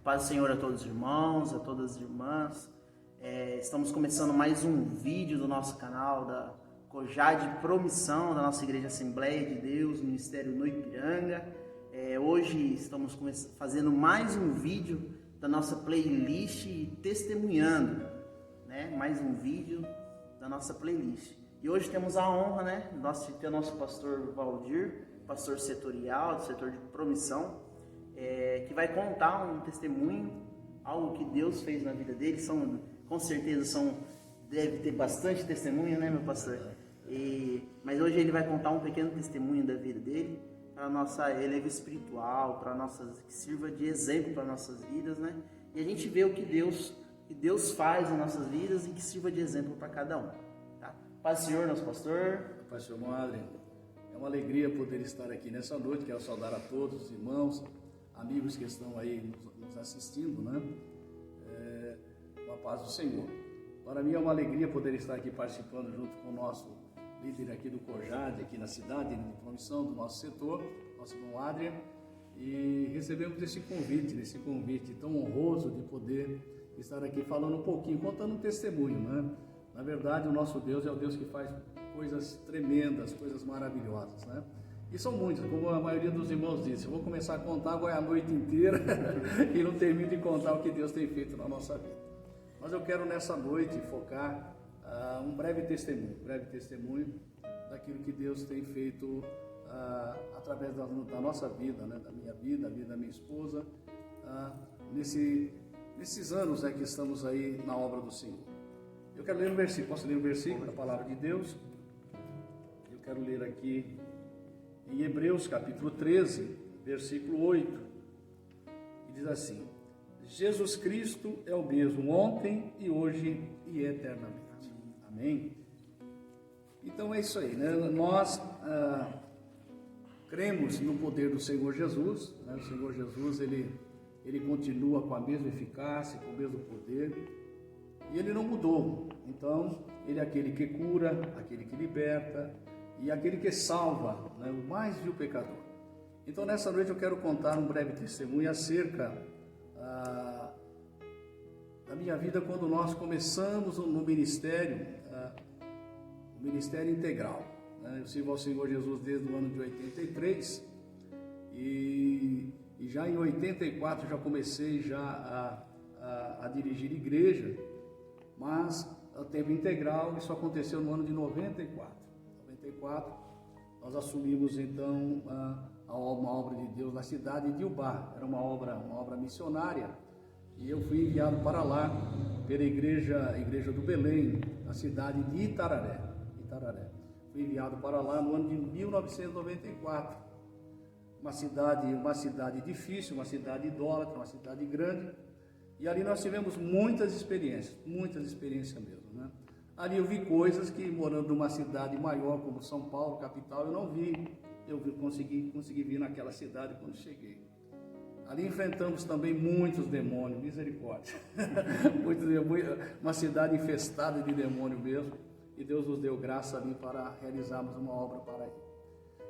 paz do Senhor a todos os irmãos, a todas as irmãs. Estamos começando mais um vídeo do nosso canal da Cojade Promissão, da nossa Igreja Assembleia de Deus, Ministério no Ipiranga. Hoje estamos fazendo mais um vídeo da nossa playlist Testemunhando, né? Mais um vídeo da nossa playlist. E hoje temos a honra, né, de ter o nosso pastor Valdir, pastor setorial, do setor de promissão, que vai contar um testemunho, algo que Deus fez na vida dele. Com certeza deve ter bastante testemunho, né, meu pastor? Mas hoje ele vai contar um pequeno testemunho da vida dele, para a nossa eleva espiritual, que sirva de exemplo para nossas vidas, né? E a gente vê o que Deus faz nas nossas vidas e que sirva de exemplo para cada um. Tá? Paz do Senhor, nosso pastor. Paz do Senhor, Madre. É uma alegria poder estar aqui nessa noite. Quero saudar a todos os irmãos, amigos que estão aí nos assistindo, né? Com a paz do Senhor. Para mim é uma alegria poder estar aqui participando junto com o nosso líder aqui do Cojade, aqui na cidade de promissão do nosso setor, nosso irmão Adrian, e recebemos esse convite tão honroso de poder estar aqui falando um pouquinho, contando um testemunho, né? Na verdade, o nosso Deus é o Deus que faz coisas tremendas, coisas maravilhosas, né? E são muitas, como a maioria dos irmãos disse. Eu vou começar a contar agora a noite inteira e não termino de contar o que Deus tem feito na nossa vida. Mas eu quero nessa noite focar um breve testemunho daquilo que Deus tem feito através da nossa vida, né? Da minha vida, a vida da minha esposa, nesses anos, né, que estamos aí na obra do Senhor. Eu quero ler um versículo, posso ler um versículo da palavra de Deus? Eu quero ler aqui em Hebreus capítulo 13, versículo 8, que diz assim: Jesus Cristo é o mesmo ontem e hoje e eternamente. Amém? Então é isso aí, né? Nós cremos no poder do Senhor Jesus, né? O Senhor Jesus, ele continua com a mesma eficácia, com o mesmo poder, e ele não mudou. Então, ele é aquele que cura, aquele que liberta e aquele que salva, né? O mais vil pecador. Então, nessa noite eu quero contar um breve testemunho acerca da minha vida quando nós começamos no ministério, o ministério integral, né? Eu sirvo ao Senhor Jesus desde o ano de 83 e já em 84 já comecei a dirigir igreja, mas o tempo integral, isso aconteceu no ano de 94. 94 nós assumimos então uma obra de Deus na cidade de Ubá. Era uma obra missionária, e eu fui enviado para lá pela igreja do Belém, na cidade de Itararé. Fui enviado para lá no ano de 1994. Uma cidade difícil, uma cidade idólatra, uma cidade grande, e ali nós tivemos muitas experiências mesmo, né? Ali eu vi coisas que, morando numa cidade maior como São Paulo, capital, eu não vi. Consegui vir naquela cidade quando cheguei. Ali enfrentamos também muitos demônios, misericórdia. Uma cidade infestada de demônio mesmo, e Deus nos deu graça ali para realizarmos uma obra para Ele.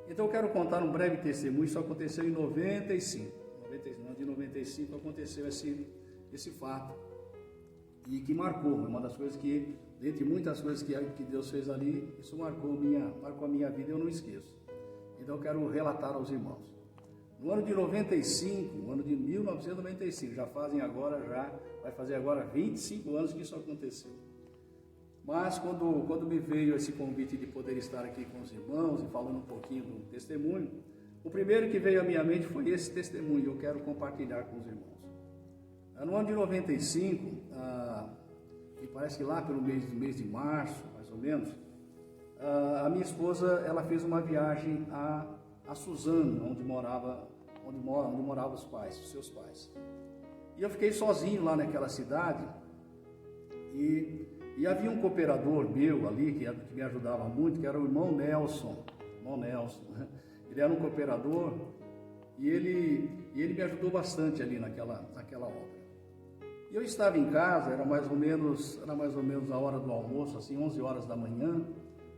Então eu quero contar um breve testemunho. Isso aconteceu em 95. De 95 aconteceu esse fato, e que marcou, uma das coisas que, dentre muitas coisas que Deus fez ali, isso marcou a minha vida, eu não esqueço. Então eu quero relatar aos irmãos. No ano de 1995, vai fazer agora 25 anos que isso aconteceu. Mas quando me veio esse convite de poder estar aqui com os irmãos e falando um pouquinho do testemunho, o primeiro que veio à minha mente foi esse testemunho, eu quero compartilhar com os irmãos. No ano de 95, e parece que lá pelo mês de março, mais ou menos, a minha esposa, ela fez uma viagem a Suzano, onde moravam os seus pais. E eu fiquei sozinho lá naquela cidade, e havia um cooperador meu ali, que me ajudava muito, que era o irmão Nelson, né? Ele era um cooperador, e ele me ajudou bastante ali naquela obra. E eu estava em casa, era mais ou menos a hora do almoço, assim, 11 horas da manhã,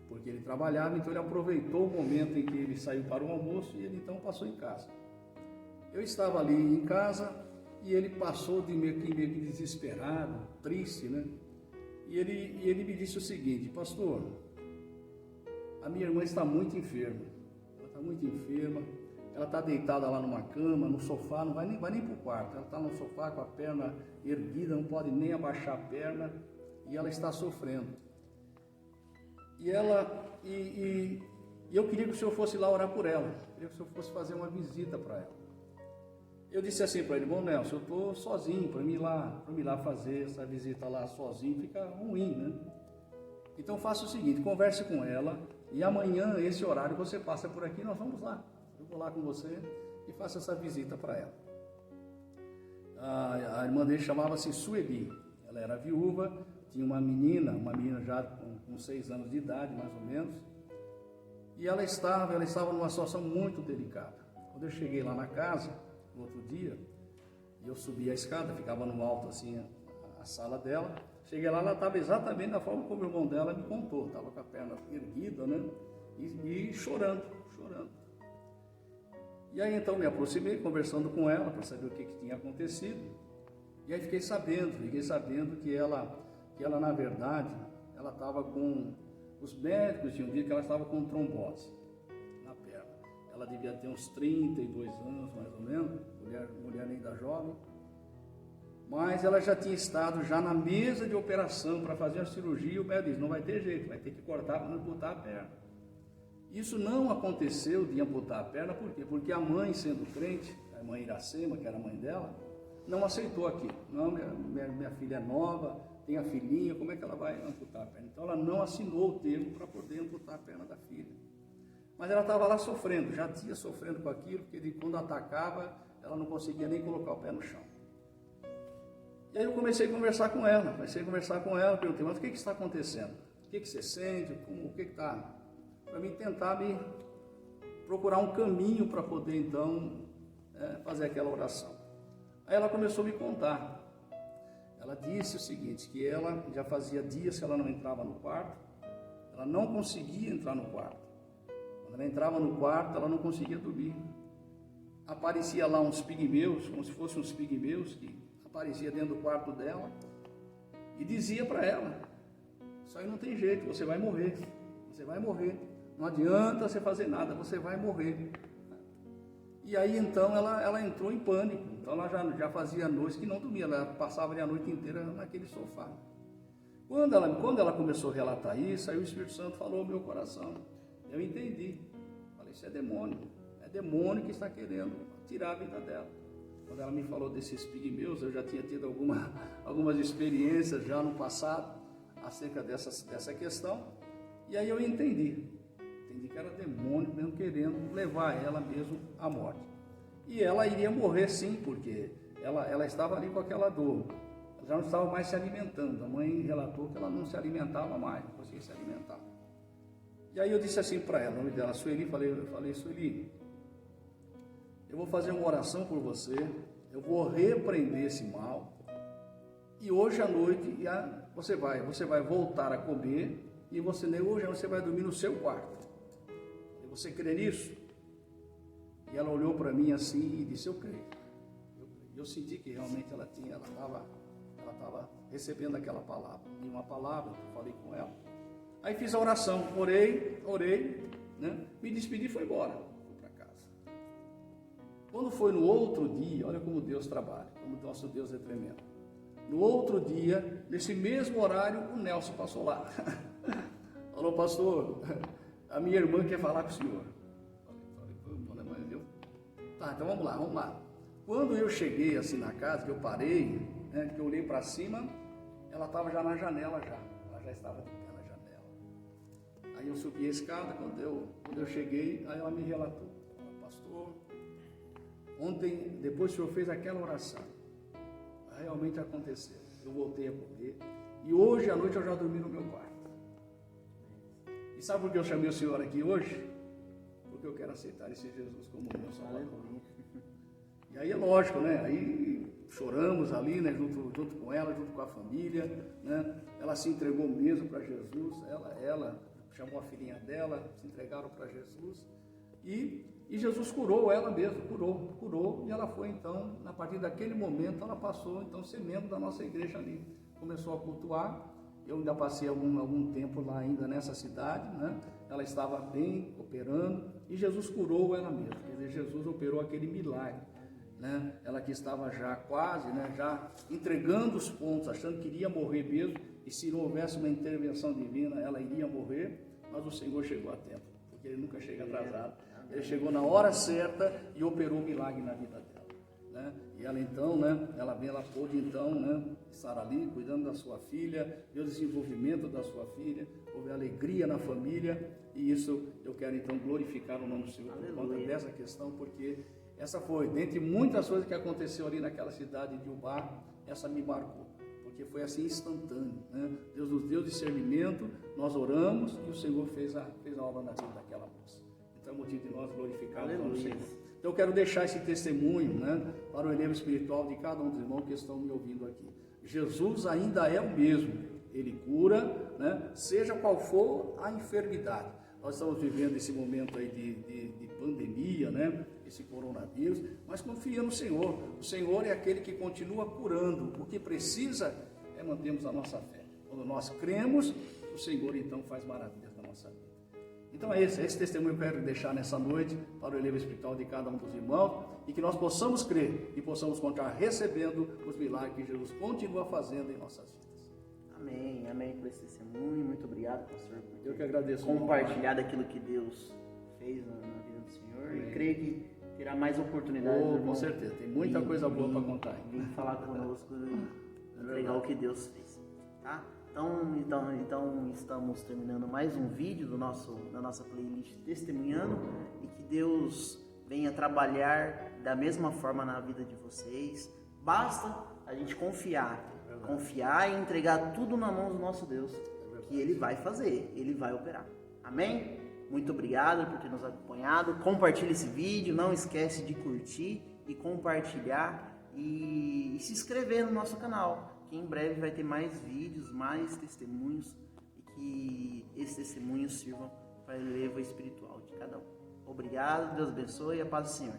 porque ele trabalhava, então ele aproveitou o momento em que ele saiu para o almoço e ele então passou em casa. Eu estava ali em casa E ele passou de meio que desesperado, triste, né? E ele me disse o seguinte: pastor, a minha irmã está muito enferma. Ela está muito enferma. Ela está deitada lá numa cama, no sofá, não vai nem para o quarto. Ela está no sofá com a perna erguida, não pode nem abaixar a perna, e ela está sofrendo. E eu queria que o senhor fosse lá orar por ela. Eu queria que o senhor fosse fazer uma visita para ela. Eu disse assim para ele: bom, Nelson, eu estou sozinho, para mim ir lá fazer essa visita lá sozinho fica ruim, né? Então faça o seguinte, converse com ela, e amanhã, esse horário, você passa por aqui, nós vamos lá. Eu vou lá com você e faço essa visita para ela. A irmã dele chamava-se Sueli. Ela era viúva, tinha uma menina já com 6 anos de idade, mais ou menos. E ela estava numa situação muito delicada. Quando eu cheguei lá na casa, no outro dia, e eu subi a escada, ficava no alto assim, a sala dela. Cheguei lá, ela estava exatamente da forma como o irmão dela me contou. Estava com a perna erguida, né? E chorando. E aí então me aproximei, conversando com ela, para saber o que tinha acontecido. E aí fiquei sabendo que ela na verdade, ela estava com... Os médicos tinham dito que ela estava com trombose na perna. Ela devia ter uns 32 anos, mais ou menos, mulher ainda jovem. Mas ela já tinha estado já na mesa de operação para fazer a cirurgia, e o médico disse: não vai ter jeito, vai ter que cortar para amputar a perna. Isso não aconteceu de amputar a perna, por quê? Porque a mãe, sendo crente, a mãe Iracema, que era a mãe dela, não aceitou aquilo. Não, minha filha é nova, tem a filhinha, como é que ela vai amputar a perna? Então ela não assinou o termo para poder amputar a perna da filha. Mas ela estava lá sofrendo, já tinha sofrendo com aquilo, porque quando atacava, ela não conseguia nem colocar o pé no chão. E aí eu comecei a conversar com ela, perguntei: mas o que está acontecendo? O que você sente? O que está... Para mim tentar procurar um caminho para poder então fazer aquela oração. Aí ela começou a me contar. Ela disse o seguinte, que ela já fazia dias que ela não entrava no quarto, ela não conseguia entrar no quarto. Quando ela entrava no quarto, ela não conseguia dormir. Aparecia lá uns pigmeus, como se fossem uns pigmeus, que aparecia dentro do quarto dela e dizia para ela: isso aí não tem jeito, você vai morrer, não adianta você fazer nada, você vai morrer. E aí então ela entrou em pânico. Então ela já fazia noites que não dormia, ela passava a noite inteira naquele sofá. Quando ela começou a relatar isso, aí o Espírito Santo falou ao meu coração. Eu entendi. Falei: isso é demônio que está querendo tirar a vida dela. Quando ela me falou desses pigmeus, eu já tinha tido algumas experiências já no passado acerca dessa questão. E aí eu entendi que era demônio mesmo querendo levar ela mesmo à morte. E ela iria morrer sim, porque ela estava ali com aquela dor. Ela já não estava mais se alimentando. A mãe relatou que ela não se alimentava mais, não conseguia se alimentar. E aí eu disse assim para ela, o nome dela, Sueli, falei: Sueli, eu vou fazer uma oração por você, eu vou repreender esse mal, e hoje à noite você vai voltar a comer, e hoje você vai dormir no seu quarto. Você crê nisso? E ela olhou para mim assim e disse: eu creio. Eu senti que realmente ela estava recebendo aquela palavra. E uma palavra, eu falei com ela. Aí fiz a oração, orei, né? Me despedi e fui embora, fui para casa. Quando foi no outro dia, olha como Deus trabalha, como o nosso Deus é tremendo. No outro dia, nesse mesmo horário, o Nelson passou lá. Falou: pastor, a minha irmã quer falar com o senhor. Falei, mas eu... Tá, então vamos lá. Quando eu cheguei assim na casa, que eu parei, né, que eu olhei para cima, ela estava já na janela ela já estava de pé na janela. Aí eu subi a escada, quando eu cheguei, aí ela me relatou: pastor, ontem, depois que o senhor fez aquela oração, realmente aconteceu, eu voltei a comer, e hoje à noite eu já dormi no meu quarto. E sabe por que eu chamei o senhor aqui hoje? Porque eu quero aceitar esse Jesus como meu Salvador. E aí é lógico, né? Aí choramos ali, né? Junto com ela, junto com a família, né? Ela se entregou mesmo para Jesus, ela chamou a filhinha dela, se entregaram para Jesus. E Jesus curou ela mesmo, curou, e ela foi então, a partir daquele momento, ela passou então a ser membro da nossa igreja ali, começou a cultuar. Eu ainda passei algum tempo lá ainda nessa cidade, né? Ela estava bem, operando, e Jesus curou ela mesmo, quer dizer, Jesus operou aquele milagre, né? Ela que estava já quase, né, já entregando os pontos, achando que iria morrer mesmo, e se não houvesse uma intervenção divina, ela iria morrer, mas o Senhor chegou a tempo, porque Ele nunca chega atrasado. Ele chegou na hora certa e operou um milagre na vida dela, né? E ela então, né, ela pôde então, né, estar ali cuidando da sua filha, ver o desenvolvimento da sua filha, houve alegria na família, e isso eu quero então glorificar o nome do Senhor por conta dessa questão, porque essa foi, dentre muitas coisas que aconteceu ali naquela cidade de Ubá, essa me marcou, porque foi assim instantâneo, né? Deus nos deu discernimento, nós oramos e o Senhor fez a obra na vida daquela moça. Então é motivo de nós glorificarmos o Senhor. Então eu quero deixar esse testemunho, né, para o elevo espiritual de cada um dos irmãos que estão me ouvindo aqui. Jesus ainda é o mesmo, Ele cura, né, seja qual for a enfermidade. Nós estamos vivendo esse momento aí de pandemia, né, esse coronavírus, mas confia no Senhor. O Senhor é aquele que continua curando. O que precisa é mantermos a nossa fé. Quando nós cremos, o Senhor então faz maravilhas na nossa vida. Então é esse testemunho que eu quero deixar nessa noite para o elevo espiritual de cada um dos irmãos, e que nós possamos crer e possamos continuar recebendo os milagres que Jesus continua fazendo em nossas vidas. Amém por esse testemunho. Muito obrigado, pastor, por eu que agradeço compartilhado aquilo que Deus fez na vida do Senhor. Amém. E creio que terá mais oportunidades. Com certeza, tem muita coisa boa para contar. Vim falar conosco e entregar o que Deus fez, tá? Então estamos terminando mais um vídeo da nossa playlist Testemunhando, e que Deus venha trabalhar da mesma forma na vida de vocês. Basta a gente confiar e entregar tudo na mão do nosso Deus, que Ele vai fazer, Ele vai operar. Amém? Muito obrigado por ter nos acompanhado. Compartilhe esse vídeo, não esquece de curtir e compartilhar e se inscrever no nosso canal, que em breve vai ter mais vídeos, mais testemunhos, e que esses testemunhos sirvam para o elevo espiritual de cada um. Obrigado, Deus abençoe e a paz do Senhor.